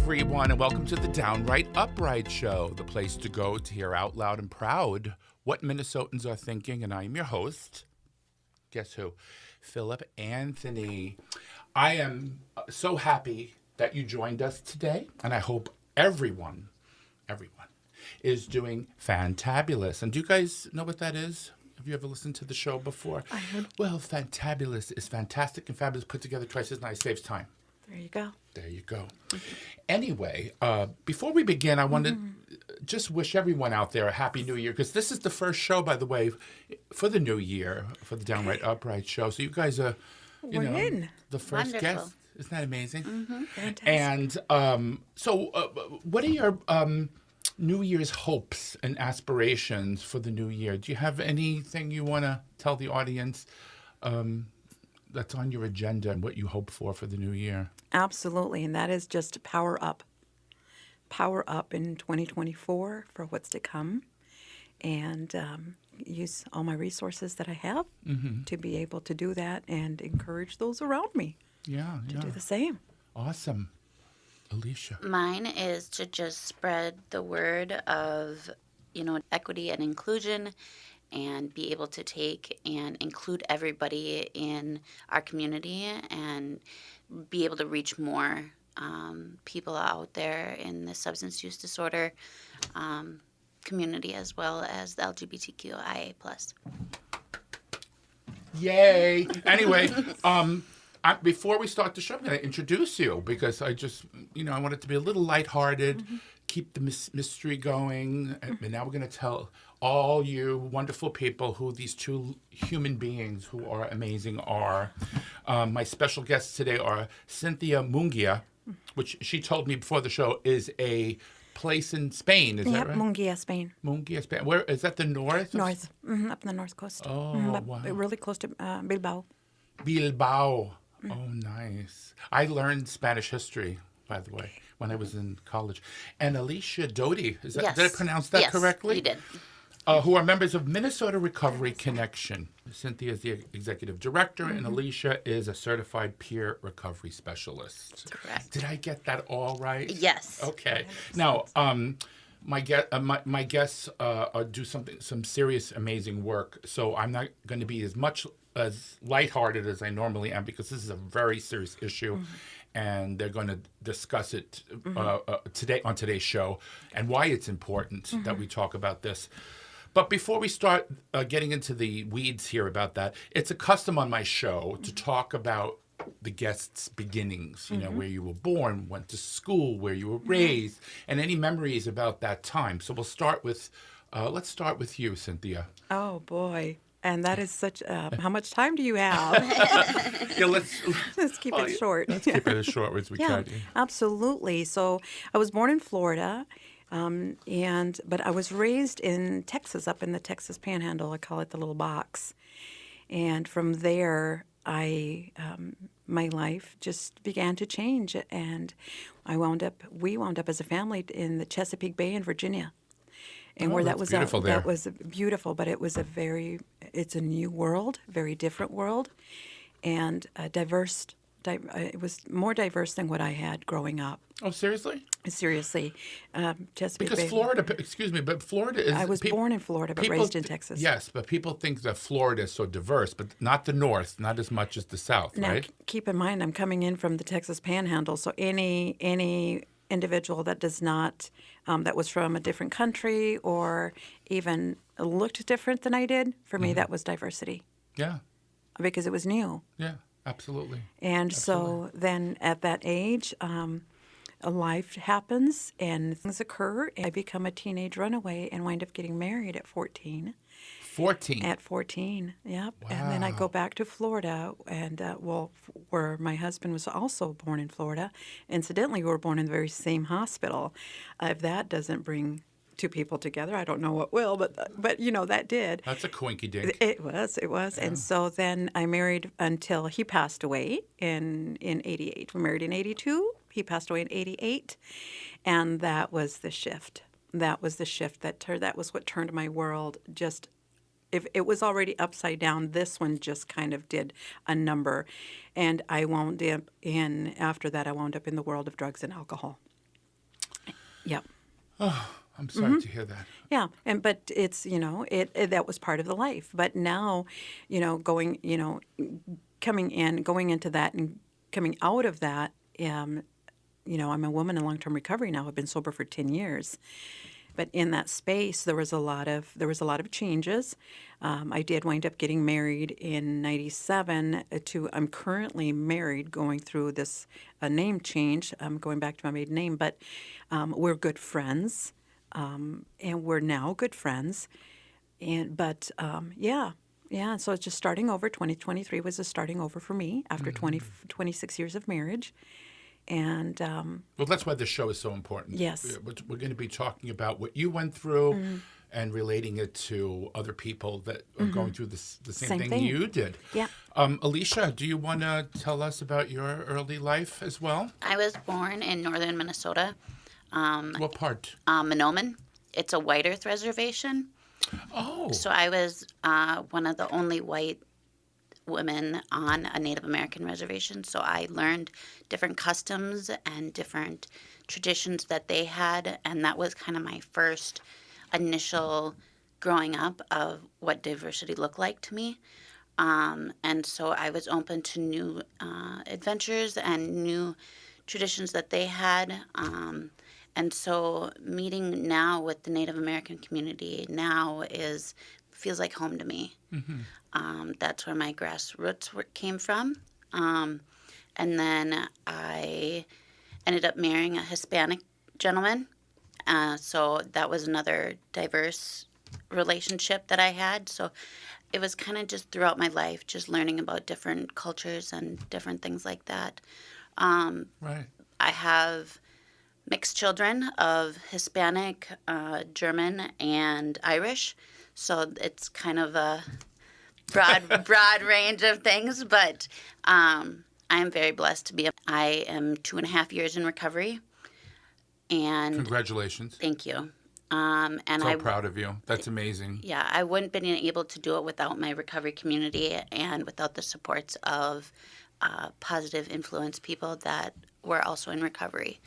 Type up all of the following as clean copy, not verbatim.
everyone, and welcome to the Downright Upright Show, the place to go to hear out loud and proud what Minnesotans are thinking. And I am your host, guess who? Philip Anthony. I am so happy that you joined us today, and I hope everyone is doing fantabulous. And do you guys know what that is? Have you ever listened to the show before? I have. Well, fantabulous is fantastic and fabulous put together twice as nice, saves time. There you go. There you go. Anyway, before we begin, I want to just wish everyone out there a Happy New Year, because this is the first show, by the way, for the new year, for the Downright Upright Show. So you guys are, We're in. the first Wonderful. guest. Isn't that amazing? Fantastic. And so what are your New Year's hopes and aspirations for the new year? Do you have anything you want to tell the audience that's on your agenda and what you hope for the new year? Absolutely, and that is just power up. Power up in 2024 for what's to come, and use all my resources that I have to be able to do that and encourage those around me Yeah, to do the same. Awesome. Alicia. Mine is to just spread the word of, equity and inclusion, and be able to take and include everybody in our community and be able to reach more people out there in the substance use disorder community, as well as the LGBTQIA+. Yay. Anyway, before we start the show, I'm going to introduce you, because I just, I want it to be a little lighthearted, keep the mystery going. And now we're going to tell all you wonderful people who these two human beings who are amazing are. My special guests today are Cynthia Mungia, which she told me before the show is a place in Spain. Is that right? Mungia, Spain. Mungia, Spain. Where is that? The north? North, up in the north coast. Oh, wow. Really close to Bilbao. Bilbao. Oh, nice. I learned Spanish history, by the way, when I was in college. And Alicia Doty, did I pronounce that correctly? Yes, you did. Who are members of Minnesota Recovery Connection. Cynthia is the executive director, and Alicia is a certified peer recovery specialist. Correct. Did I get that all right? Yes. Okay. Now, my guests do some serious, amazing work. So I'm not going to be as lighthearted as I normally am, because this is a very serious issue, and they're going to discuss it today on today's show, and why it's important that we talk about this. But before we start getting into the weeds here about that, it's a custom on my show to talk about the guests' beginnings, where you were born, went to school, where you were raised, and any memories about that time. So we'll start with, let's start with you, Cynthia. Oh, boy. And that is such, how much time do you have? Yeah, Let's keep it short. Let's keep it as short as we can. Absolutely. So I was born in Florida, but I was raised in Texas, up in the Texas Panhandle. I call it the little box. And from there, my life just began to change, and we wound up as a family in the Chesapeake Bay in Virginia. And where that was beautiful there. That was beautiful, but it's a new world, very different world, and diverse. It was more diverse than what I had growing up. Oh, seriously? Seriously, Chesapeake Because Bay. Florida, excuse me, but Florida is... I was born in Florida, but raised in Texas. Yes, but people think that Florida is so diverse, but not the North, not as much as the South, Now, right? keep in mind, I'm coming in from the Texas Panhandle, so any individual that does not, that was from a different country or even looked different than I did, for me, that was diversity. Yeah. Because it was new. Yeah, absolutely. And so then at that age, a life happens and things occur. I become a teenage runaway and wind up getting married at 14. 14? At 14, yep. Wow. And then I go back to Florida, and where my husband was also born in Florida. Incidentally, we were born in the very same hospital. If that doesn't bring two people together, I don't know what will, but that did. That's a coinky dink. It was. Yeah. And so then I married until he passed away in 88. We married in 82. He passed away in 88, and that was the shift. That was what turned my world just. If it was already upside down, this one just kind of did a number. And I wound up in the world of drugs and alcohol. Yep. I'm sorry to hear that. Yeah, but it's it that was part of the life. But now, going coming in, going into that, and coming out of that. I'm a woman in long-term recovery now. I've been sober for 10 years. But in that space, there was a lot of changes. I did wind up getting married in '97. I'm currently married, going through this name change. I'm going back to my maiden name, but we're good friends, and we're now good friends. Yeah. So it's just starting over. 2023 was a starting over for me after 26 years of marriage. And Well, that's why the show is so important. Yes. We're going to be talking about what you went through and relating it to other people that are going through the same thing you did. Yeah. Alicia, do you want to tell us about your early life as well? I was born in northern Minnesota, What part? Monoman. It's a White Earth reservation. Oh. So I was one of the only white women on a Native American reservation. So I learned different customs and different traditions that they had. And that was kind of my first initial growing up of what diversity looked like to me. And so I was open to new adventures and new traditions that they had. And so meeting now with the Native American community now feels like home to me. That's where my grassroots came from. And then I ended up marrying a Hispanic gentleman. So that was another diverse relationship that I had. So it was kind of just throughout my life, just learning about different cultures and different things like that. Right. I have mixed children of Hispanic, German, and Irish. So it's kind of a broad range of things, but I am very blessed to be. I am 2.5 years in recovery, and Congratulations. thank you. So proud of you. That's amazing. Yeah, I wouldn't been able to do it without my recovery community and without the supports of positive influence people that were also in recovery.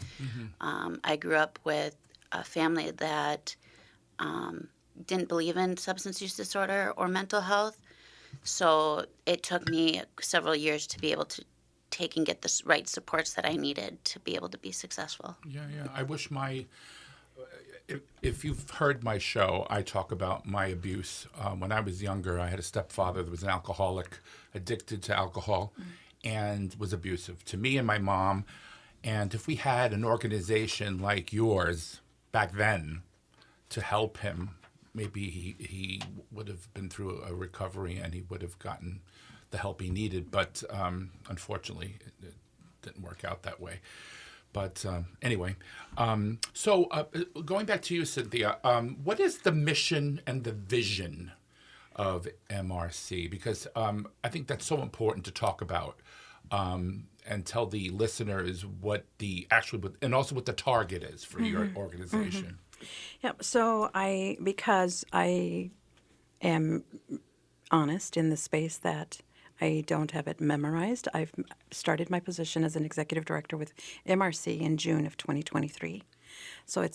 I grew up with a family that didn't believe in substance use disorder or mental health. So it took me several years to be able to take and get the right supports that I needed to be able to be successful. Yeah. I wish if you've heard my show, I talk about my abuse. When I was younger, I had a stepfather that was an alcoholic, addicted to alcohol, and was abusive to me and my mom. And if we had an organization like yours back then to help him, maybe he would have been through a recovery and he would have gotten the help he needed. But unfortunately, it didn't work out that way. But anyway, so going back to you, Cynthia, what is the mission and the vision of MRC? Because I think that's so important to talk about and tell the listeners what and also what the target is for your organization. Yeah. So because I am honest in the space that I don't have it memorized, I've started my position as an executive director with MRC in June of 2023. So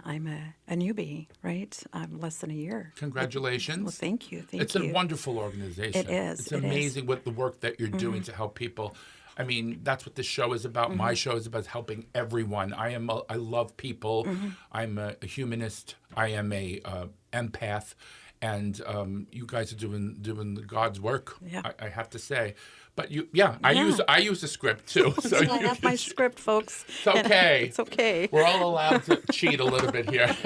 I'm a newbie, right? I'm less than a year. Congratulations. Well, thank you. It's a wonderful organization. It is. It's amazing what the work that you're doing to help people. I mean, that's what this show is about. My show is about helping everyone. I love people. I'm a humanist. I am a empath. And you guys are doing God's work. Yeah. I have to say, but I use a script too. So I have my script, folks. It's okay. It's okay. We're all allowed to cheat a little bit here.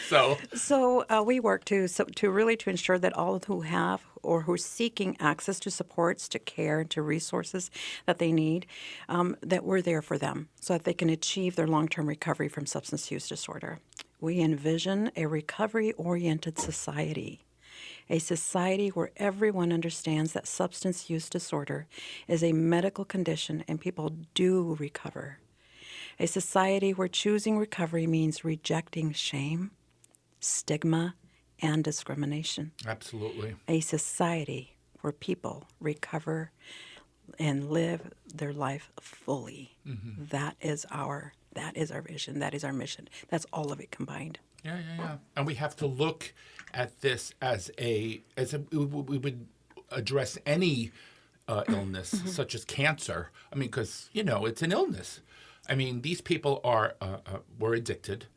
So we work to really to ensure that all who have or who are seeking access to supports, to care, to resources that they need, that we're there for them so that they can achieve their long-term recovery from substance use disorder. We envision a recovery-oriented society, a society where everyone understands that substance use disorder is a medical condition and people do recover. A society where choosing recovery means rejecting shame, stigma, and discrimination. Absolutely. A society where people recover and live their life fully. That is our That is our vision. That is our mission. That's all of it combined. Yeah. And we have to look at this as we would address any illness, such as cancer. I mean, because, it's an illness. I mean, these people were addicted,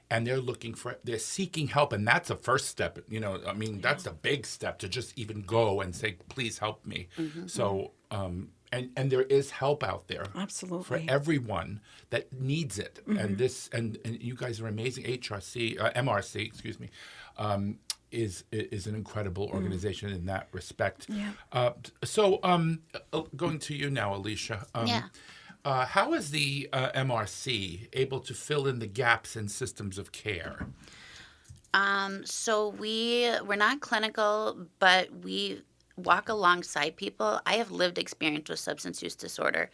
and they're seeking help, and that's a first step. I mean, that's a big step to just even go and say, please help me. So, and there is help out there. Absolutely. For everyone that needs it. And you guys are amazing. MRC, excuse me, is an incredible organization in that respect. Yeah. So going to you now, Alicia. How is the MRC able to fill in the gaps in systems of care? So we're not clinical, but we walk alongside people. I have lived experience with substance use disorder,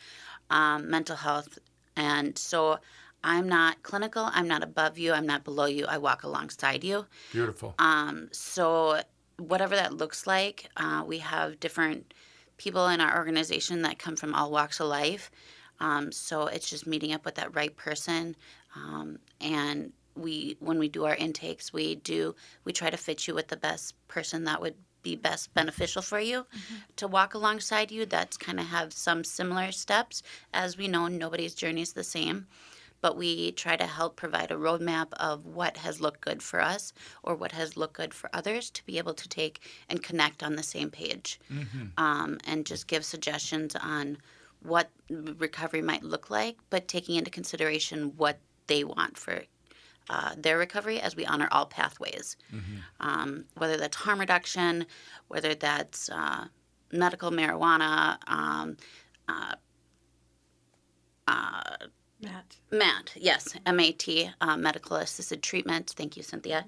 mental health, and so I'm not clinical. I'm not above you. I'm not below you. I walk alongside you. Beautiful. So whatever that looks like, we have different people in our organization that come from all walks of life. So it's just meeting up with that right person. And when we do our intakes, we try to fit you with the best person that would be best beneficial for you to walk alongside you. That's kind of have some similar steps. As we know, nobody's journey is the same. But we try to help provide a roadmap of what has looked good for us or what has looked good for others to be able to take and connect on the same page. And just give suggestions on what recovery might look like, but taking into consideration what they want for their recovery as we honor all pathways. Whether that's harm reduction, whether that's medical marijuana, MAT, yes, MAT, medical assisted treatment. Thank you, Cynthia.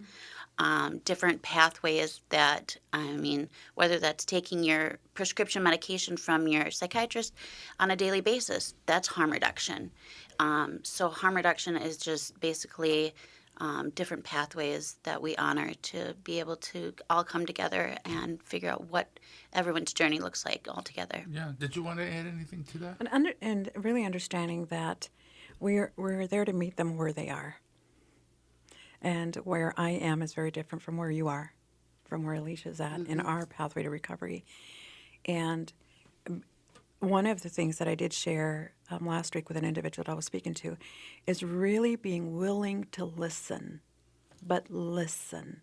Different pathways that, whether that's taking your prescription medication from your psychiatrist on a daily basis, that's harm reduction. So harm reduction is just basically different pathways that we honor to be able to all come together and figure out what everyone's journey looks like all together. Yeah. Did you want to add anything to that? And really understanding that we're there to meet them where they are. And where I am is very different from where you are, from where Alicia's at in our pathway to recovery. And one of the things that I did share last week with an individual that I was speaking to is really being willing to listen, but listen.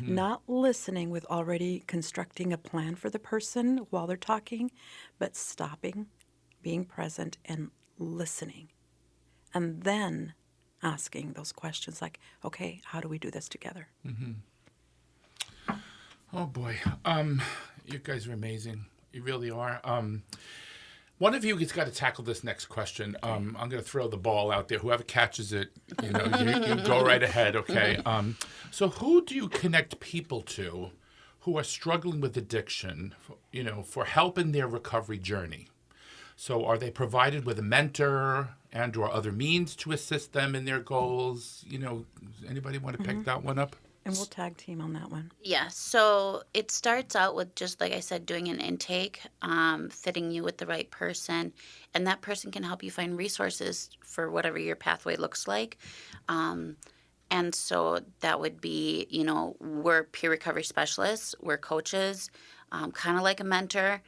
Not listening with already constructing a plan for the person while they're talking, but stopping, being present, and listening. And then asking those questions like, okay, how do we do this together? Oh, boy. You guys are amazing. You really are. One of you has got to tackle this next question. I'm going to throw the ball out there. Whoever catches it, you go right ahead, okay? So who do you connect people to who are struggling with addiction, for help in their recovery journey? So are they provided with a mentor and or other means to assist them in their goals? Anybody want to pick that one up? And we'll tag team on that one. Yeah, so it starts out with just, like I said, doing an intake, fitting you with the right person, and that person can help you find resources for whatever your pathway looks like. And so that would be, we're peer recovery specialists, we're coaches, kind of like a mentor.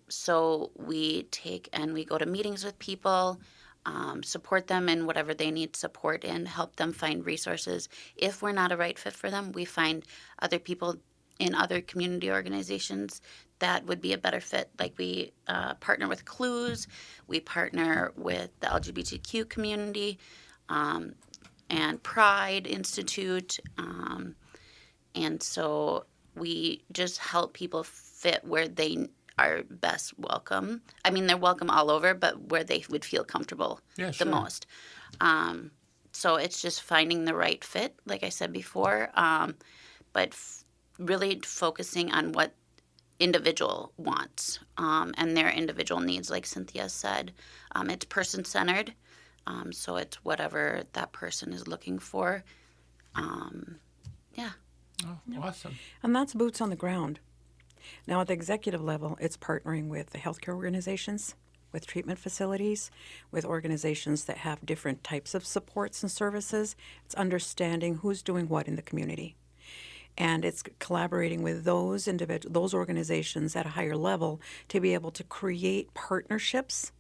So we take and we go to meetings with people, support them in whatever they need support in, help them find resources. If we're not a right fit for them, we find other people in other community organizations that would be a better fit. Like we partner with Clues, we partner with the LGBTQ community, and Pride Institute. And so we just help people fit where they are best welcome. They're welcome all over, but where they would feel comfortable the most. So it's just finding the right fit, like I said before, but really focusing on what individual wants and their individual needs, like Cynthia said. It's person-centered, so it's whatever that person is looking for. Yeah. Oh, awesome. And that's boots on the ground. Now, at the executive level, it's partnering with the healthcare organizations with treatment facilities, with organizations that have different types of supports and services. It's understanding who's doing what in the community. And it's collaborating with those organizations at a higher level to be able to create partnerships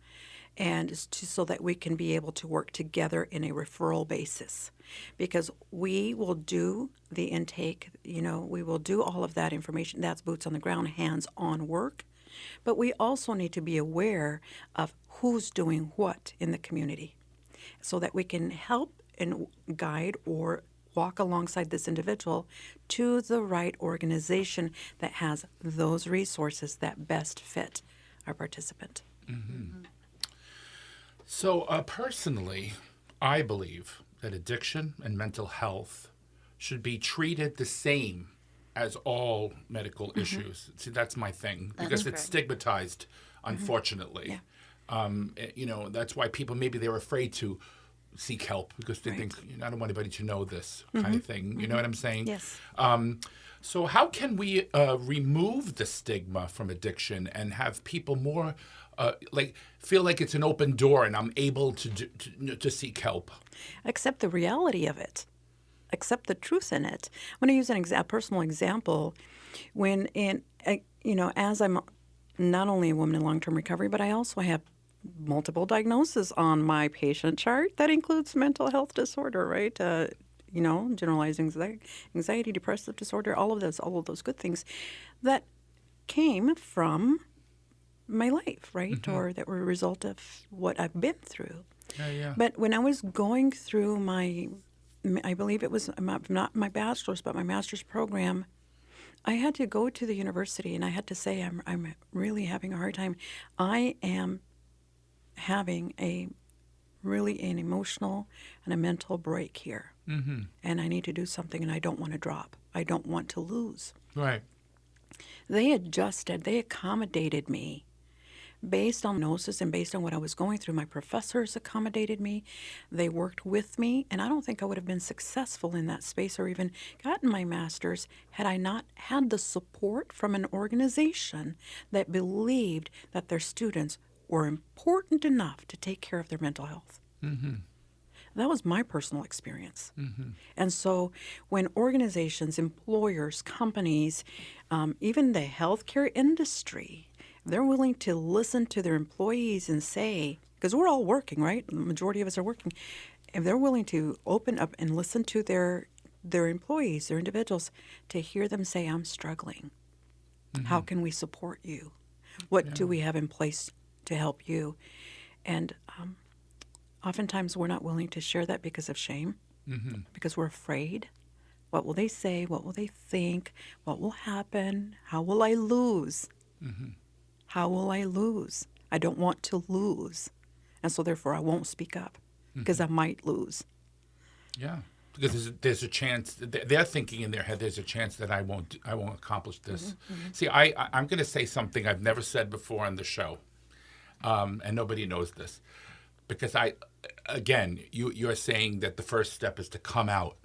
so that we can be able to work together in a referral basis. Because we will do the intake, we will do all of that information. That's boots on the ground, hands-on work. But we also need to be aware of who's doing what in the community so that we can help and guide or walk alongside this individual to the right organization that has those resources that best fit our participant. Mm-hmm. So personally, I believe that addiction and mental health should be treated the same as all medical issues. See, that's my thing, because it's stigmatized, unfortunately. Yeah. That's why people, maybe they're afraid to seek help because they think, I don't want anybody to know this kind of thing. You know what I'm saying? Yes. So how can we remove the stigma from addiction and have people more feel like it's an open door and I'm able to seek help? Accept the reality of it. Accept the truth in it. I'm going to use a personal example. As I'm not only a woman in long-term recovery, but I also have multiple diagnoses on my patient chart. That includes mental health disorder, right? Generalized anxiety, depressive disorder, all of those good things that came from my life, right? Or that were a result of what I've been through. Yeah. But when I was going through I believe it was not my bachelor's, but my master's program, I had to go to the university and I had to say, I'm really having a hard time. I am having an emotional and a mental break here. Mm-hmm. And I need to do something, and I don't want to drop. I don't want to lose. Right. They accommodated me based on diagnosis and based on what I was going through. My professors accommodated me. They worked with me, and I don't think I would have been successful in that space or even gotten my master's had I not had the support from an organization that believed that their students were important enough to take care of their mental health. Mm-hmm. That was my personal experience. Mm-hmm. And so when organizations, employers, companies, even the healthcare industry, they're willing to listen to their employees and say, because we're all working, right? The majority of us are working. If they're willing to open up and listen to their employees, their individuals, to hear them say, I'm struggling. Mm-hmm. How can we support you? What do we have in place to help you? And oftentimes we're not willing to share that because of shame, because we're afraid. What will they say? What will they think? What will happen? How will I lose? Mm-hmm. How will I lose? I don't want to lose. And so therefore I won't speak up because I might lose. Yeah. Because there's a chance they're thinking in their head. There's a chance that I won't accomplish this. Mm-hmm. See, I'm going to say something I've never said before on the show, and nobody knows this, because you're saying that the first step is to come out.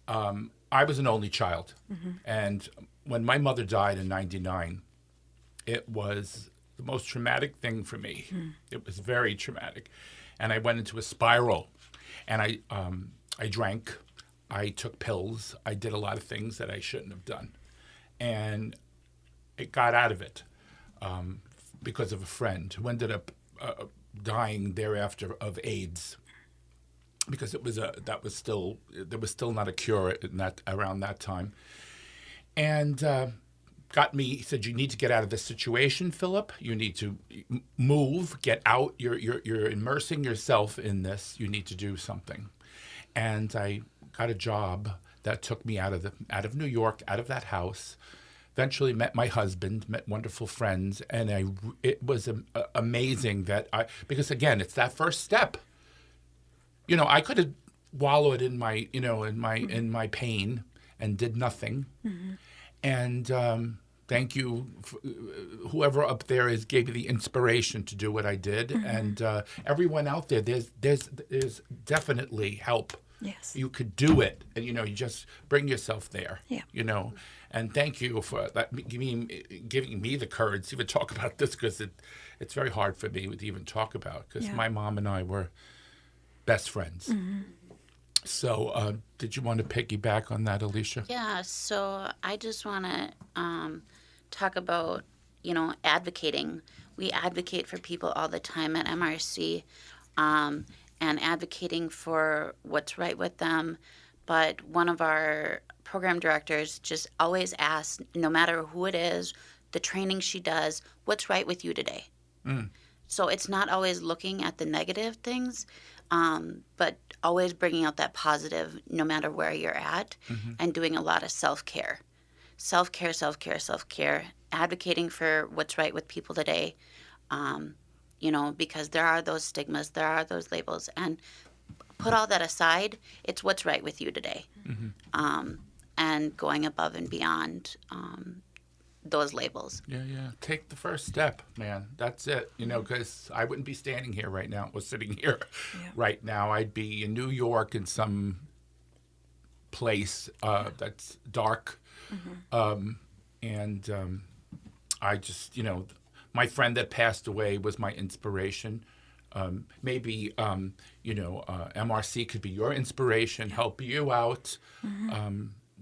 I was an only child, and when my mother died in '99, it was the most traumatic thing for me. It was very traumatic, and I went into a spiral, and I drank, I took pills, I did a lot of things that I shouldn't have done. And it got out of it because of a friend who ended up dying thereafter of AIDS, because there was still not a cure around that time. And he said, you need to get out of this situation, Philip. You need to move, get out. You're immersing yourself in this. You need to do something. And I got a job that took me out of New York, out of that house. Eventually met my husband, met wonderful friends, and it was amazing because again, it's that first step. I could have wallowed in my pain and did nothing. Mm-hmm. And thank you, whoever up there gave me the inspiration to do what I did. Mm-hmm. And everyone out there, there's definitely help. Yes. You could do it, and you just bring yourself there. Yeah. And thank you for that, giving me the courage to even talk about this, because it's very hard for me to even talk about, because Yeah. my mom and I were best friends. So did you want to piggyback on that, Alicia? Yeah, so I just want to talk about, advocating. We advocate for people all the time at MRC, and advocating for what's right with them. But one of our program directors just always asks, no matter who it is, the training she does, what's right with you today? So it's not always looking at the negative things, but always bringing out that positive no matter where you're at, and doing a lot of self-care. Self-care, self-care, self-care, advocating for what's right with people today, because there are those stigmas, there are those labels, and put all that aside, it's what's right with you today, and going above and beyond those labels. Yeah. Take the first step, man. That's it. Because I wouldn't be standing here right now or sitting here right now. I'd be in New York in some place that's dark. And I just, my friend that passed away was my inspiration. Maybe, MRC could be your inspiration, help you out.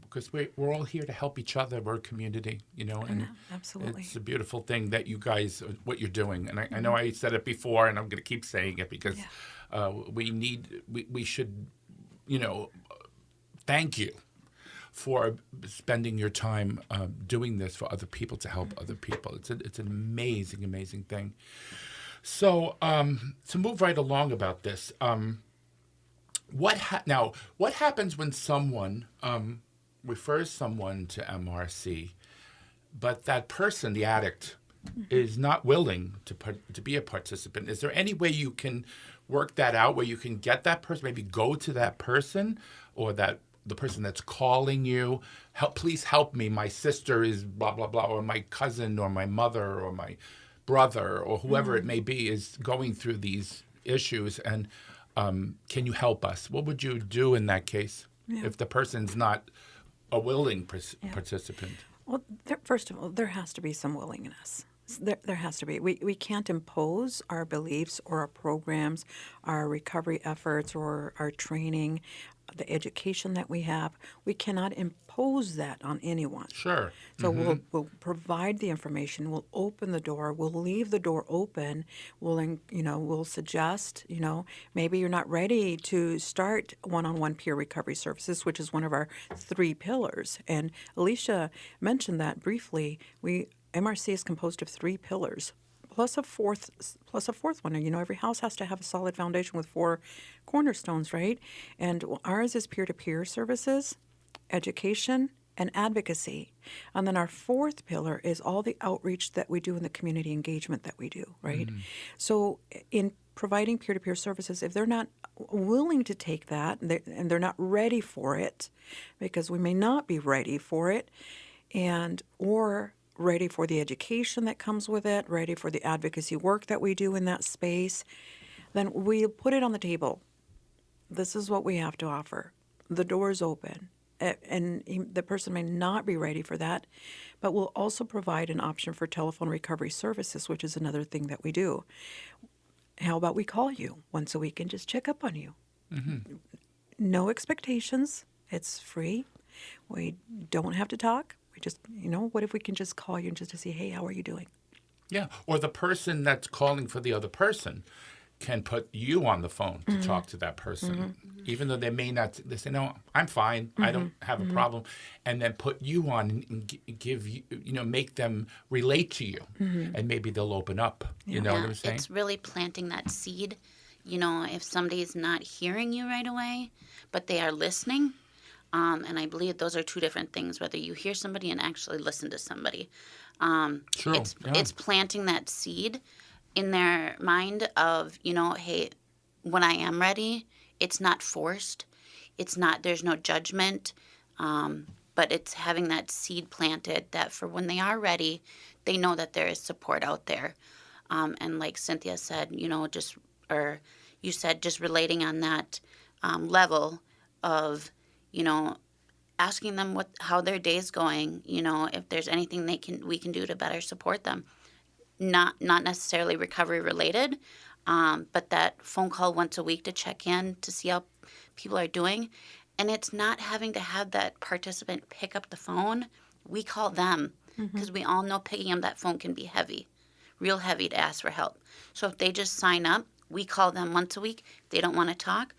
Because we're all here to help each other. We're a community, and Absolutely. it's a beautiful thing that you guys, what you're doing. And I know I said it before, and I'm going to keep saying it, because we should, thank you for spending your time doing this for other people, to help other people. It's an amazing, amazing thing. So to move right along about this, what happens when someone refers someone to MRC, but that person, the addict, is not willing to be a participant? Is there any way you can work that out, where you can get that person, maybe go to that person, or that the person that's calling you, please help me, my sister is blah, blah, blah, or my cousin or my mother or my brother or whoever it may be is going through these issues, and can you help us? What would you do in that case if the person's not a willing participant? Well, first of all, there has to be some willingness. There has to be. We can't impose our beliefs or our programs, our recovery efforts or our training, the education that we have. We cannot impose that on anyone. Sure. So we'll provide the information. We'll open the door. We'll leave the door open. We'll suggest. Maybe you're not ready to start one-on-one peer recovery services, which is one of our 3 pillars. And Alicia mentioned that briefly. MRC is composed of 3 pillars, plus a fourth one. Every house has to have a solid foundation with 4 cornerstones, right? And ours is peer-to-peer services, education, and advocacy. And then our 4th pillar is all the outreach that we do in the community engagement that we do, right? So in providing peer-to-peer services, if they're not willing to take that and they're not ready for it, because we may not be ready for it, or ready for the education that comes with it, ready for the advocacy work that we do in that space, then we put it on the table. This is what we have to offer. The door is open. And the person may not be ready for that, but we'll also provide an option for telephone recovery services, which is another thing that we do. How about we call you once a week and just check up on you? No expectations. It's free. We don't have to talk. We just, what if we can just call you and just to say, hey, how are you doing? Yeah. Or the person that's calling for the other person can put you on the phone to talk to that person, even though they may not. They say, no, I'm fine. I don't have a problem. And then put you on and give you, make them relate to you. And maybe they'll open up. You know what I'm saying? It's really planting that seed. If somebody's not hearing you right away, but they are listening. And I believe those are 2 different things, whether you hear somebody and actually listen to somebody. True. It's planting that seed in their mind of, hey, when I am ready, it's not forced. There's no judgment, but it's having that seed planted that for when they are ready, they know that there is support out there. And like Cynthia said, you said just relating on that level of, asking them how their day's going, if there's anything we can do to better support them. Not necessarily recovery related, but that phone call once a week to check in to see how people are doing. And it's not having to have that participant pick up the phone. We call them because we all know picking up that phone can be heavy, real heavy to ask for help. So if they just sign up, we call them once a week. If they don't want to talk,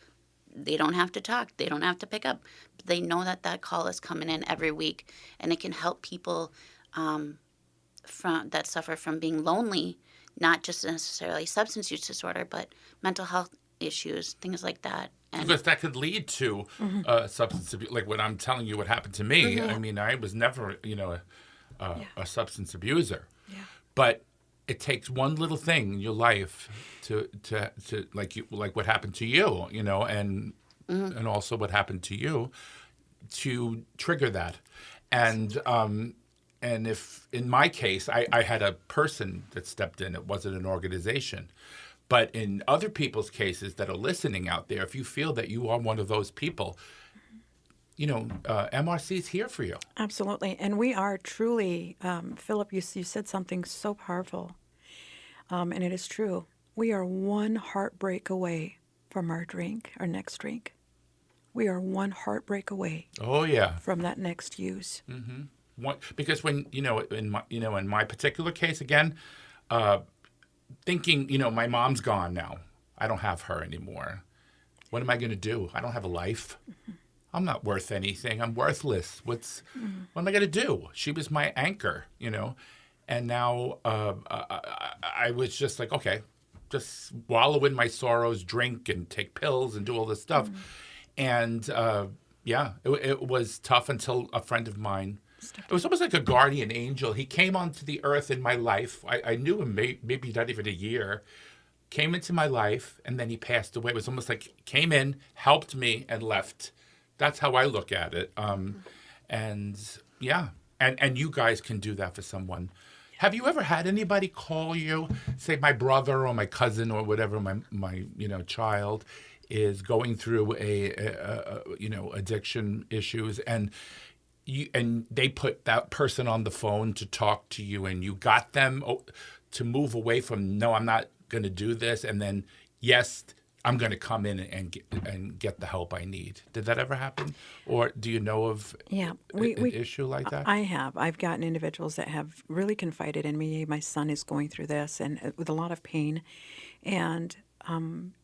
they don't have to talk. They don't have to pick up. But they know that call is coming in every week, and it can help people that suffer from being lonely, not just necessarily substance use disorder, but mental health issues, things like that. And because that could lead to substance abuse. Like what I'm telling you, what happened to me. I mean, I was never, a substance abuser. Yeah. But it takes one little thing in your life to like what happened to you, and also what happened to you to trigger that. And if in my case, I had a person that stepped in, it wasn't an organization. But in other people's cases that are listening out there, if you feel that you are one of those people, MRC is here for you. Absolutely. And we are truly, Philip, you said something so powerful, and it is true. We are one heartbreak away from our next drink. We are one heartbreak away. Oh, yeah. From that next use. Mm-hmm. Because when, in my particular case, again, thinking, my mom's gone now. I don't have her anymore. What am I going to do? I don't have a life. I'm not worth anything. I'm worthless. What am I going to do? She was my anchor, And now I was just like, okay, just wallow in my sorrows, drink and take pills and do all this stuff. And it was tough until a friend of mine, it was almost like a guardian angel. He came onto the earth in my life. I knew him maybe not even a year. Came into my life, and then he passed away. It was almost like came in, helped me, and left. That's how I look at it. And you guys can do that for someone. Have you ever had anybody call you, say my brother or my cousin or whatever, my child is going through a addiction issues, and they put that person on the phone to talk to you, and you got them to move away from, no, I'm not going to do this, and then, yes, I'm going to come in and get the help I need. Did that ever happen? Or do you know of an issue like that? I have. I've gotten individuals that have really confided in me. My son is going through this and with a lot of pain. And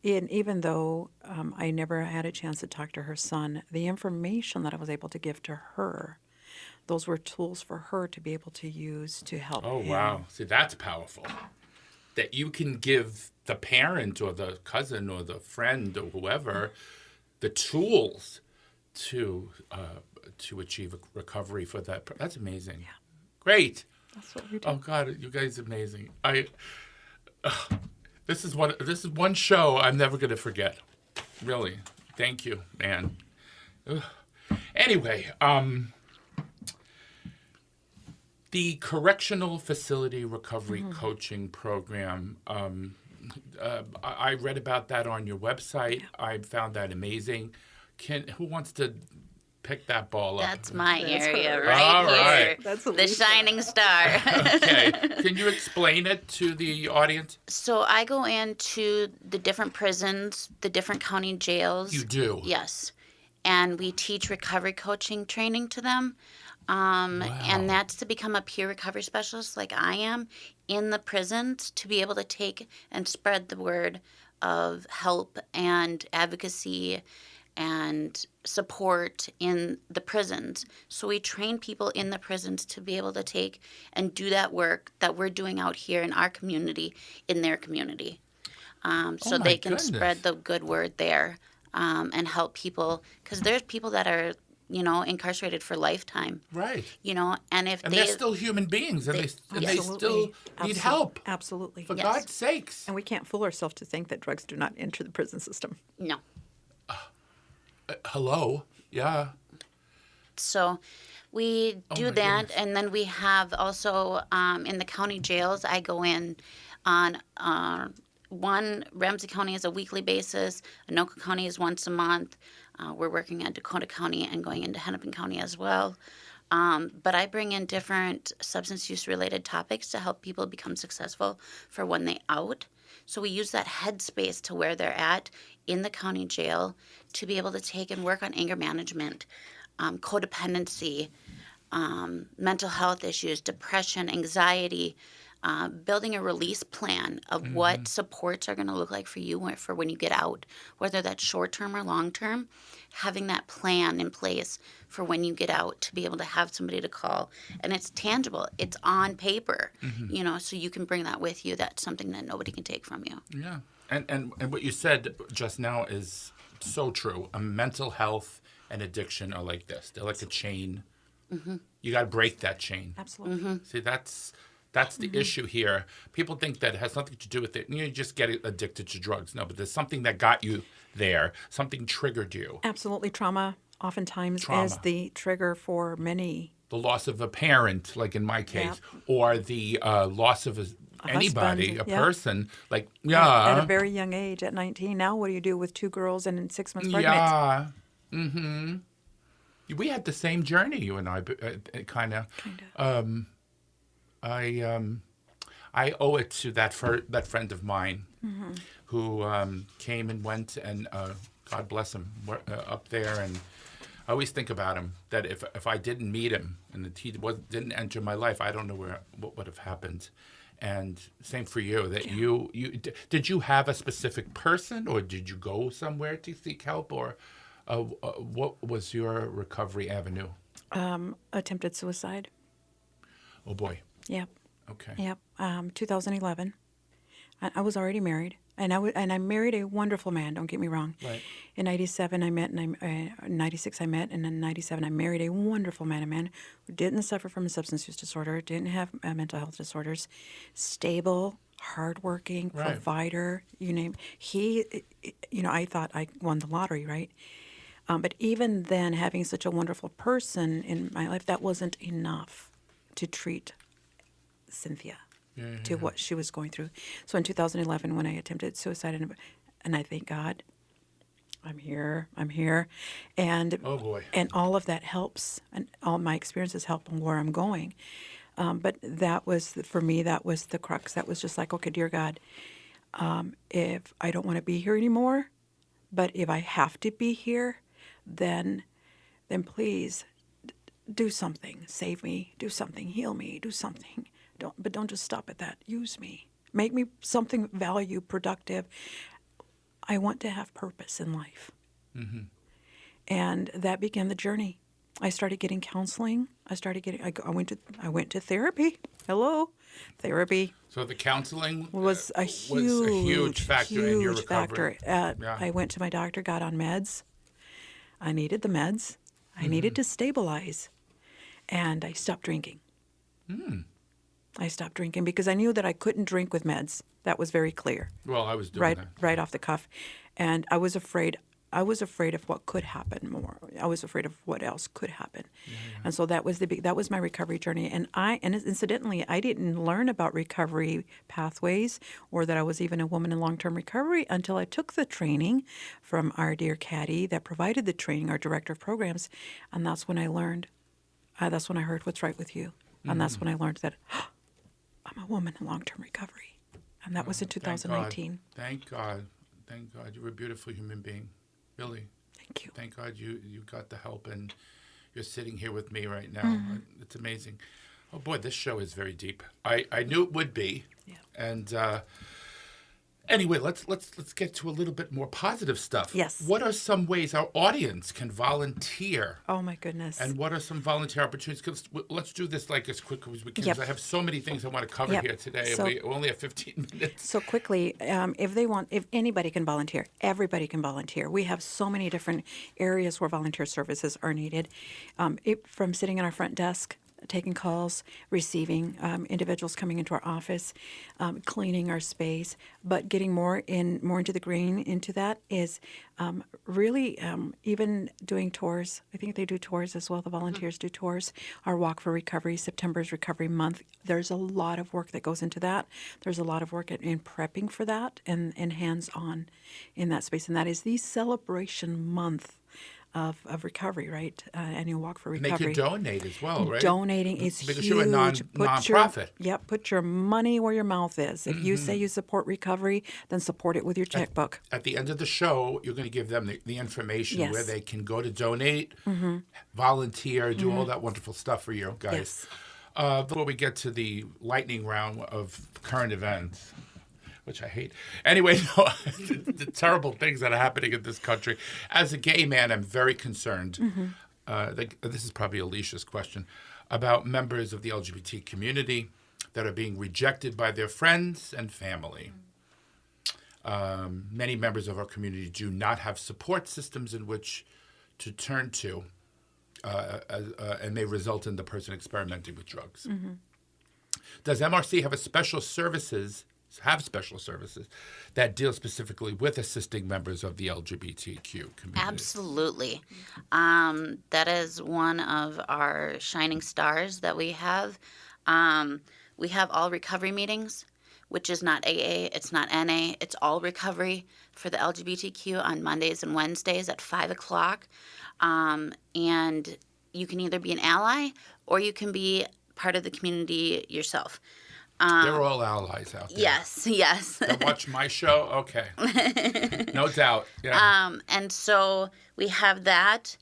even though I never had a chance to talk to her son, the information that I was able to give to her, those were tools for her to be able to use to help him. Oh, wow. See, that's powerful. That you can give the parent or the cousin or the friend or whoever the tools to achieve a recovery for that. That's amazing. Yeah. Great. That's what we do. Oh God, you guys are amazing. This is one show I'm never going to forget. Really. Thank you, man. Ugh. Anyway, the Correctional Facility Recovery Coaching Program, I read about that on your website. I found that amazing. Who wants to pick that ball up? That's my area her. right All here. right. That's the Alicia. shining star. Okay. Can you explain it to the audience? So I go into the different prisons, the different county jails. You do? Yes. And we teach recovery coaching training to them. And that's to become a peer recovery specialist like I am in the prisons, to be able to take and spread the word of help and advocacy and support in the prisons. So we train people in the prisons to be able to take and do that work that we're doing out here in our community, in their community. So they can spread the good word there and help people. Because there's people that are incarcerated for lifetime. Right. And if they're still human beings, and they still need help. Absolutely. For God's sakes. And we can't fool ourselves to think that drugs do not enter the prison system. No. Hello? Yeah. So we do that, goodness. and then we have also in the county jails, I go in on Ramsey County is a weekly basis, Anoka County is once a month, We're working at Dakota County and going into Hennepin County as well. But I bring in different substance use related topics to help people become successful for when they out. So we use that headspace to where they're at in the county jail to be able to take and work on anger management, codependency, mental health issues, depression, anxiety, building a release plan of what supports are going to look like for you for when you get out, whether that's short term or long term, having that plan in place for when you get out to be able to have somebody to call. And it's tangible, it's on paper, so you can bring that with you. That's something that nobody can take from you. Yeah. And what you said just now is so true. Mental health and addiction are like this. They're like a chain. You got to break that chain. Absolutely. See, that's the issue here. People think that it has nothing to do with it. You just get addicted to drugs. No, but there's something that got you there. Something triggered you. Absolutely. Trauma oftentimes Trauma. is the trigger for many. The loss of a parent, like in my case, or the loss of anybody, husband, a yeah. person. Like, At a very young age, at 19. Now what do you do with 2 girls and 6 months pregnant? Yeah. Mm-hmm. We had the same journey, you and I, kind of. I owe it to that friend of mine who came and went, and God bless him, up there. And I always think about him, that if I didn't meet him and that he didn't enter my life, I don't know what would have happened. And same for you. That you did you have a specific person, or did you go somewhere to seek help, or what was your recovery avenue? Attempted suicide. Oh boy. Yep. Okay. Yep. 2011. I was already married, and I married a wonderful man. Don't get me wrong. Right. In '97 I met, and in '96 I met, and in '97 I married a wonderful man, a man who didn't suffer from a substance use disorder, didn't have mental health disorders, stable, hardworking, Right. provider. You name. He, I thought I won the lottery, right? But even then, having such a wonderful person in my life, that wasn't enough to treat Cynthia to what she was going through. So in 2011, when I attempted suicide, and I thank God, I'm here, and Oh boy. and all of that helps, and all my experiences help where I'm going. But that was for me. That was the crux. That was just like, okay, dear God, if I don't want to be here anymore, but if I have to be here, then please do something. Save me. Do something. Heal me. Do something. Don't just stop at that. Use me. Make me something value productive. I want to have purpose in life. And that began the journey. I started getting counseling. I went to therapy. Hello, therapy. So the counseling Was a huge factor in your recovery. I went to my doctor, got on meds. I needed the meds. I needed to stabilize. And I stopped drinking. I stopped drinking because I knew that I couldn't drink with meds. That was very clear. Well, I was doing that. Right off the cuff. And I was afraid of what could happen more. I was afraid of what else could happen. And so that was my recovery journey. And incidentally, I didn't learn about recovery pathways or that I was even a woman in long-term recovery until I took the training from our dear Caddy that provided the training, our director of programs. And that's when I learned, that's when I heard what's right with you. And that's when I learned that I'm a woman in long-term recovery. And that was in 2019. Thank God. Thank God. You're a beautiful human being. Really. Thank you. Thank God you got the help, and you're sitting here with me right now. It's amazing. Oh boy, this show is very deep. I knew it would be. Yeah. And anyway, let's get to a little bit more positive stuff. Yes. What are some ways our audience can volunteer? Oh, my goodness. And what are some volunteer opportunities? 'Cause let's do this like as quick as we can. Yep. 'Cause I have so many things I want to cover Yep. here today. So- We only have 15 minutes. So quickly, if anybody can volunteer, everybody can volunteer. We have so many different areas where volunteer services are needed. From sitting at our front desk, taking calls, receiving individuals coming into our office, cleaning our space, but getting more into the green into that is really even doing tours. I think they do tours as well. The volunteers do tours. Our Walk for Recovery, September's Recovery Month. There's a lot of work that goes into that. There's a lot of work in prepping for that and hands-on in that space. And that is the celebration month of recovery, right? Annual Walk for And they Recovery. could donate as well, right? Donating is Because huge. you're a nonprofit. Yep, put your money where your mouth is. If you say you support recovery, then support it with your checkbook. At the end of the show, you're going to give them the information Yes. where they can go to donate, volunteer, do all that wonderful stuff for you guys. Yes. Before we get to the lightning round of current events, which I hate. Anyway, the terrible things that are happening in this country. As a gay man, I'm very concerned. This is probably Alicia's question about members of the LGBT community that are being rejected by their friends and family. Many members of our community do not have support systems in which to turn to, and may result in the person experimenting with drugs. Does MRC have special services that deal specifically with assisting members of the LGBTQ community? Absolutely. That is one of our shining stars that we have. We have all recovery meetings, which is not AA, it's not NA, it's all recovery for the LGBTQ on Mondays and Wednesdays at 5 o'clock. And you can either be an ally or you can be part of the community yourself. They're all allies out there. Yes. They'll watch my show? Okay. No doubt. Yeah. And so we have that.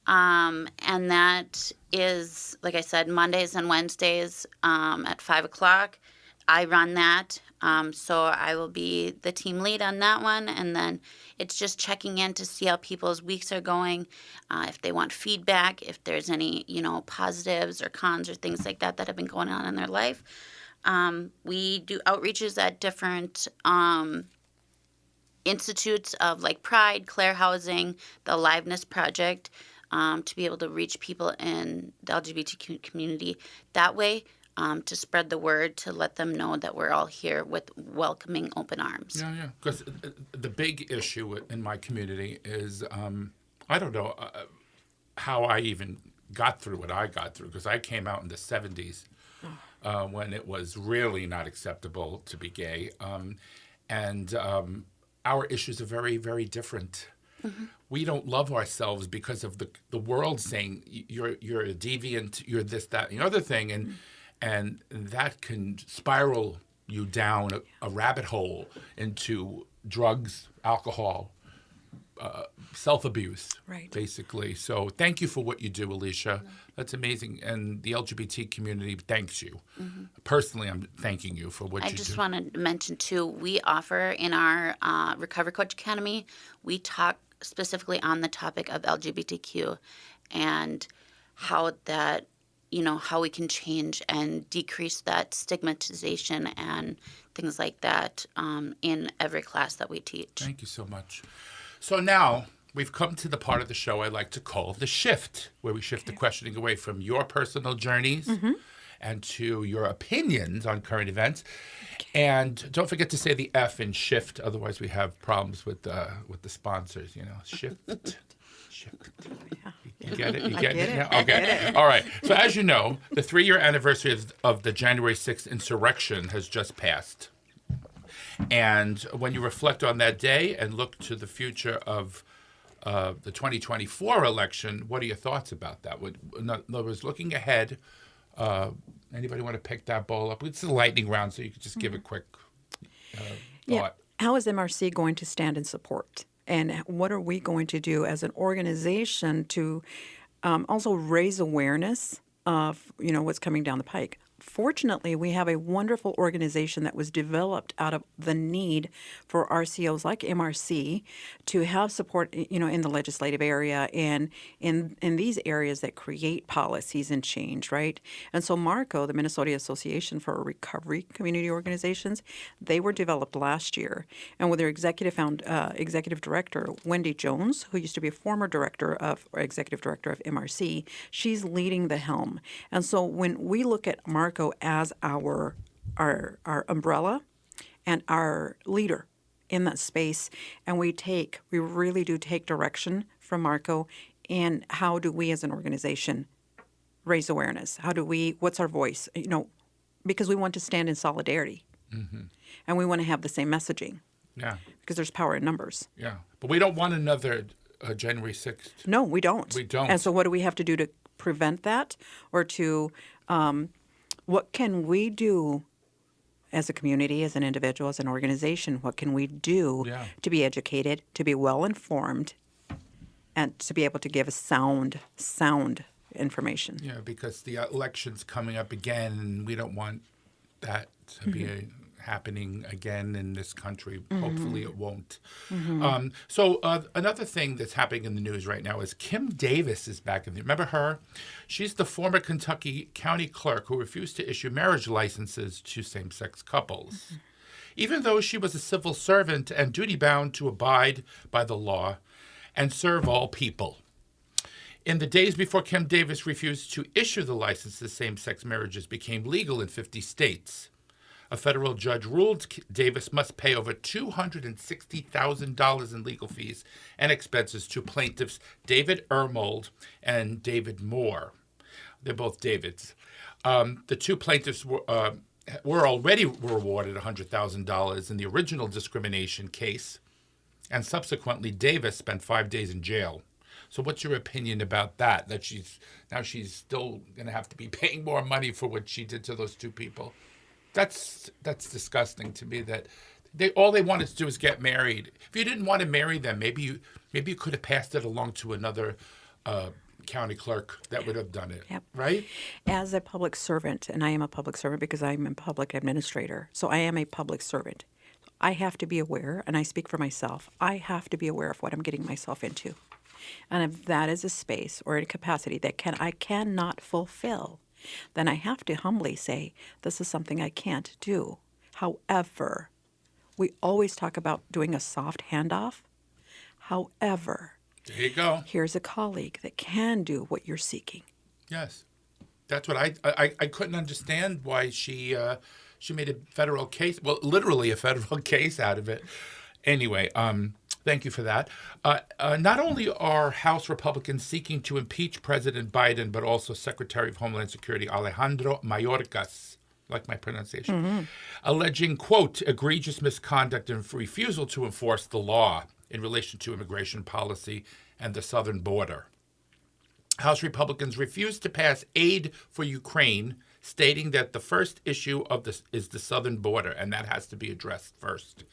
And that is, like I said, Mondays and Wednesdays at 5 o'clock. I run that. So I will be the team lead on that one. And then it's just checking in to see how people's weeks are going, if they want feedback, if there's any, positives or cons or things like that have been going on in their life. We do outreaches at different institutes of like Pride, Clare Housing, the Aliveness Project, to be able to reach people in the LGBTQ community that way, to spread the word, to let them know that we're all here with welcoming open arms. Yeah. Because the big issue in my community is, I don't know how I even got through what I got through, because I came out in the 70s. When it was really not acceptable to be gay. And our issues are very, very different. We don't love ourselves because of the world saying you're a deviant, you're this, that, and the other thing. And that can spiral you down a rabbit hole into drugs, alcohol, self-abuse, Right. basically. So thank you for what you do, Alicia. That's amazing. And the LGBT community thanks you. Personally, I'm thanking you for what you do. I just want to mention, too, we offer in our Recovery Coach Academy, we talk specifically on the topic of LGBTQ and how that, how we can change and decrease that stigmatization and things like that in every class that we teach. Thank you so much. So now we've come to the part of the show I like to call the shift, where we shift the questioning away from your personal journeys and to your opinions on current events. And don't forget to say the F in shift, otherwise we have problems with the sponsors. Shift. You get it? You get it? Yeah? Okay. All right. So as you know, the 3-year anniversary of the January 6th insurrection has just passed. And when you reflect on that day and look to the future of the 2024 election, what are your thoughts about that? In other words, looking ahead, anybody want to pick that ball up? It's a lightning round, so you could just give a quick thought. Yeah. How is MRC going to stand in support? And what are we going to do as an organization to also raise awareness of, what's coming down the pike? fortunately, we have a wonderful organization that was developed out of the need for RCOs like MRC to have support, in the legislative area and in these areas that create policies and change, right? And so MARCO, the Minnesota Association for Recovery Community Organizations, they were developed last year. And with their executive director, Wendy Jones, who used to be a former executive director of MRC, she's leading the helm. And so when we look at MARCO as our umbrella and our leader in that space, and we really do take direction from Marco. And how do we as an organization raise awareness? What's our voice? Because we want to stand in solidarity, and we want to have the same messaging. Yeah. Because there's power in numbers. Yeah. But we don't want another January 6th. No, we don't. We don't. And so what do we have to do to prevent that, or to what can we do as a community, as an individual, as an organization? What can we do to be educated, to be well informed, and to be able to give a sound information? Yeah, because the election's coming up again, and we don't want that to be happening again in this country. Hopefully it won't. So another thing that's happening in the news right now is Kim Davis is back in remember her? She's the former Kentucky county clerk who refused to issue marriage licenses to same-sex couples. Even though she was a civil servant and duty-bound to abide by the law and serve all people. In the days before Kim Davis refused to issue the licenses, same-sex marriages became legal in 50 states. A federal judge ruled Davis must pay over $260,000 in legal fees and expenses to plaintiffs David Ermold and David Moore. They're both Davids. The two plaintiffs were already awarded $100,000 in the original discrimination case, and subsequently Davis spent 5 days in jail. So what's your opinion about that? That she's still going to have to be paying more money for what she did to those two people? That's disgusting to me. That all they wanted to do is get married. If you didn't want to marry them, maybe you could have passed it along to another county clerk that would have done it. Yep. Right? As a public servant, and I am a public servant because I'm a public administrator, so I am a public servant. I have to be aware, and I speak for myself, I have to be aware of what I'm getting myself into. And if that is a space or a capacity that I cannot fulfill, then I have to humbly say, this is something I can't do. However, we always talk about doing a soft handoff. However, there you go. Here's a colleague that can do what you're seeking. Yes. That's what I couldn't understand why she made a federal case, well, literally a federal case out of it. Anyway, thank you for that. Not only are House Republicans seeking to impeach President Biden, but also Secretary of Homeland Security Alejandro Mayorkas, like my pronunciation, alleging, quote, egregious misconduct and refusal to enforce the law in relation to immigration policy and the southern border. House Republicans refused to pass aid for Ukraine, stating that the first issue of this is the southern border, and that has to be addressed first.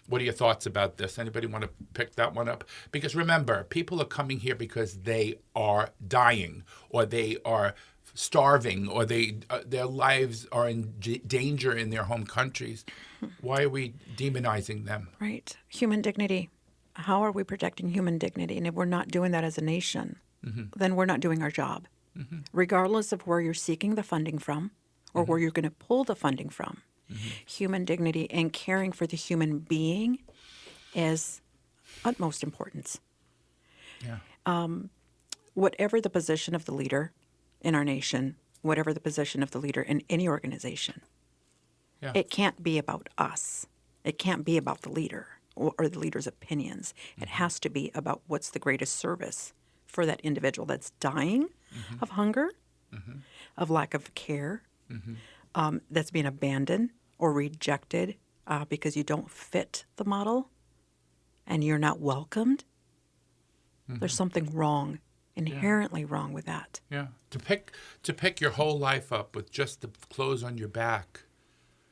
What are your thoughts about this? Anybody want to pick that one up? Because remember, people are coming here because they are dying, or they are starving, or their lives are in danger in their home countries. Why are we demonizing them? Right. Human dignity. How are we protecting human dignity? And if we're not doing that as a nation, then we're not doing our job. Regardless of where you're seeking the funding from or where you're going to pull the funding from. Human dignity and caring for the human being is utmost importance. Yeah. Whatever the position of the leader in our nation, whatever the position of the leader in any organization, it can't be about us. It can't be about the leader or the leader's opinions. It has to be about what's the greatest service for that individual that's dying of hunger, of lack of care, that's being abandoned or rejected because you don't fit the model and you're not welcomed. There's something wrong, inherently wrong with that. Yeah. To pick your whole life up with just the clothes on your back,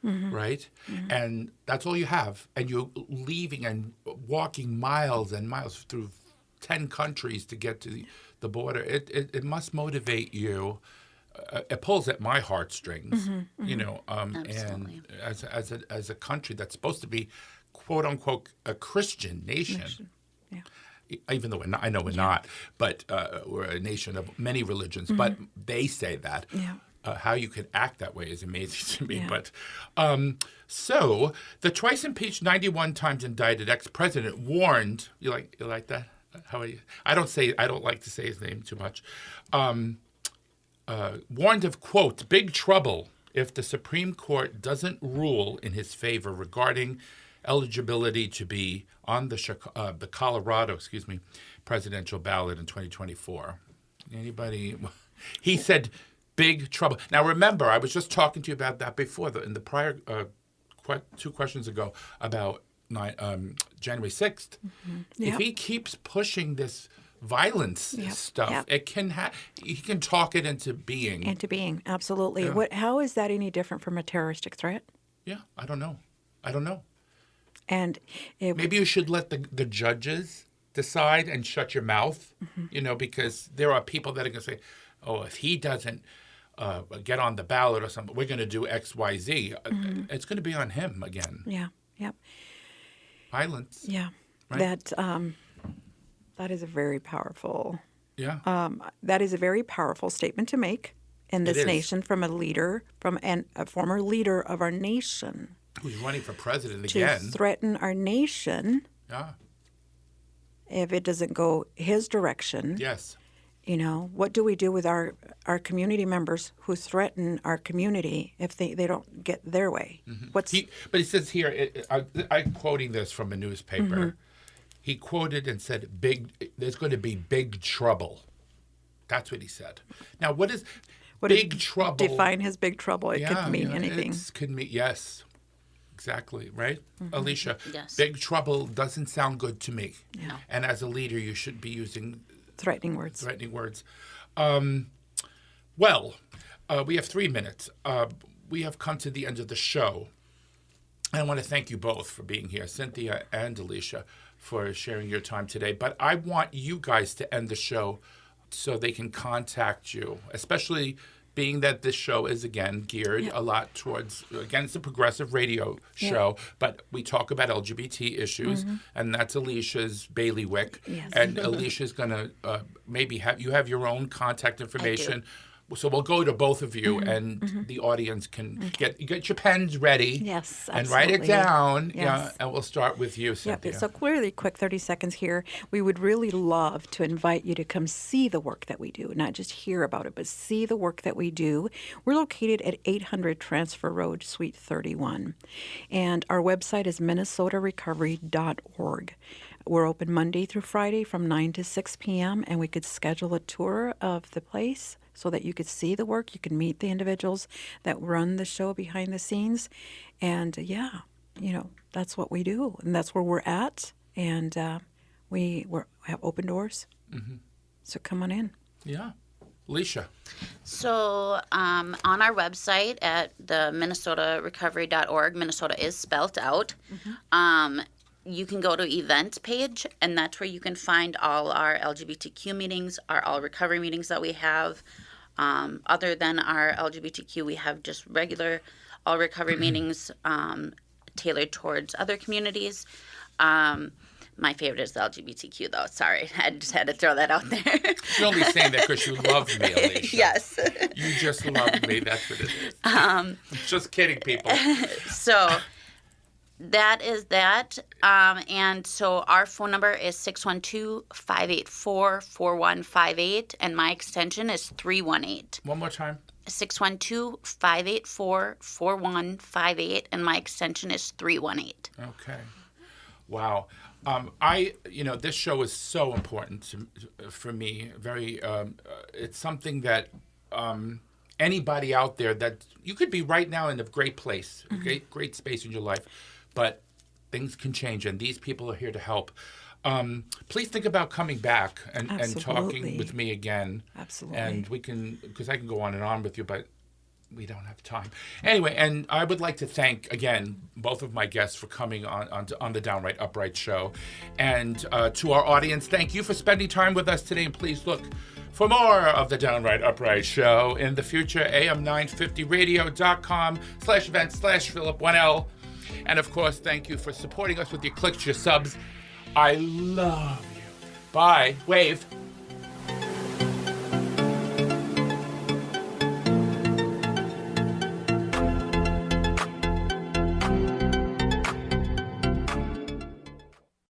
right? And that's all you have. And you're leaving and walking miles and miles through 10 countries to get to the border. It must motivate you it pulls at my heartstrings, you know, Absolutely. and as a country that's supposed to be, quote unquote, a Christian nation. Yeah. Even though I know we're not, but we're a nation of many religions, but they say that. Yeah. How you could act that way is amazing to me. Yeah. But so the twice impeached, 91 times indicted ex-president warned. You like that? How are you? I don't like to say his name too much. Warned of, quote, big trouble if the Supreme Court doesn't rule in his favor regarding eligibility to be on the Colorado, presidential ballot in 2024. Anybody? He said big trouble. Now, remember, I was just talking to you about that before in the prior 2 questions ago about January 6th. If he keeps pushing this violence stuff, it can he can talk it into being. Into being, absolutely. Yeah. How is that any different from a terroristic threat? Yeah, I don't know. And Maybe you should let the judges decide and shut your mouth, you know, because there are people that are going to say, oh, if he doesn't get on the ballot or something, we're going to do X, Y, Z. It's going to be on him again. Yeah, yeah, Violence. yeah. Right? That is a very powerful. Yeah. That is a very powerful statement to make in It this is. nation from a former leader of our nation. Who's running for president To again. threaten our nation Yeah. if it doesn't go his direction. Yes. You know, what do we do with our community members who threaten our community if they don't get their way? But he says here, I'm quoting this from a newspaper. He quoted and said, there's going to be big trouble. That's what he said. Now, what is big trouble? Define his big trouble. It could mean anything. It could mean, yes, exactly, right? Alicia, Yes. big trouble doesn't sound good to me. No. And as a leader, you should be using Threatening words. threatening words. Well, we have 3 minutes. We have come to the end of the show. I want to thank you both for being here, Cynthia and Alicia, for sharing your time today. But I want you guys to end the show so they can contact you, especially being that this show is, again, geared a lot towards, again, it's a progressive radio show, but we talk about LGBT issues, and that's Alicia's bailiwick. Yes. And Alicia's going to maybe have your own contact information. So we'll go to both of you, and the audience can get your pens ready. Yes, and write it absolutely. down. Yes. Yeah, and we'll start with you, Yep. Cynthia. So really quick, 30 seconds here. We would really love to invite you to come see the work that we do, not just hear about it, but see the work that we do. We're located at 800 Transfer Road, Suite 31. And our website is minnesotarecovery.org. We're open Monday through Friday from 9 to 6 p.m., and we could schedule a tour of the place so that you could see the work. You can meet the individuals that run the show behind the scenes. And that's what we do. And that's where we're at. And we have open doors. So come on in. Yeah. Alicia. So on our website at the minnesotarecovery.org, Minnesota is spelt out. You can go to events page, and that's where you can find all our LGBTQ meetings, all recovery meetings that we have. Other than our LGBTQ, we have just regular all recovery meetings tailored towards other communities. My favorite is the LGBTQ, though. Sorry, I just had to throw that out there. You're only saying that because you love me, Alicia. Yes. You just love me. That's what it is. Just kidding, people. So that is that. And so our phone number is 612-584-4158, and my extension is 318. One more time. 612-584-4158, and my extension is 318. Okay. Wow. This show is so important for me. Very, it's something that anybody out there that you could be right now in a great place, great space in your life, but things can change, and these people are here to help. Please think about coming back and talking with me again. Absolutely. And we can, because I can go on and on with you, but we don't have time. Anyway, and I would like to thank, again, both of my guests for coming on the Downright Upright show. And to our audience, thank you for spending time with us today. And please look, For more of the Downright Upright Show in the future, am950radio.com/event/Philip1L. And of course, thank you for supporting us with your clicks, your subs. I love you. Bye. Wave.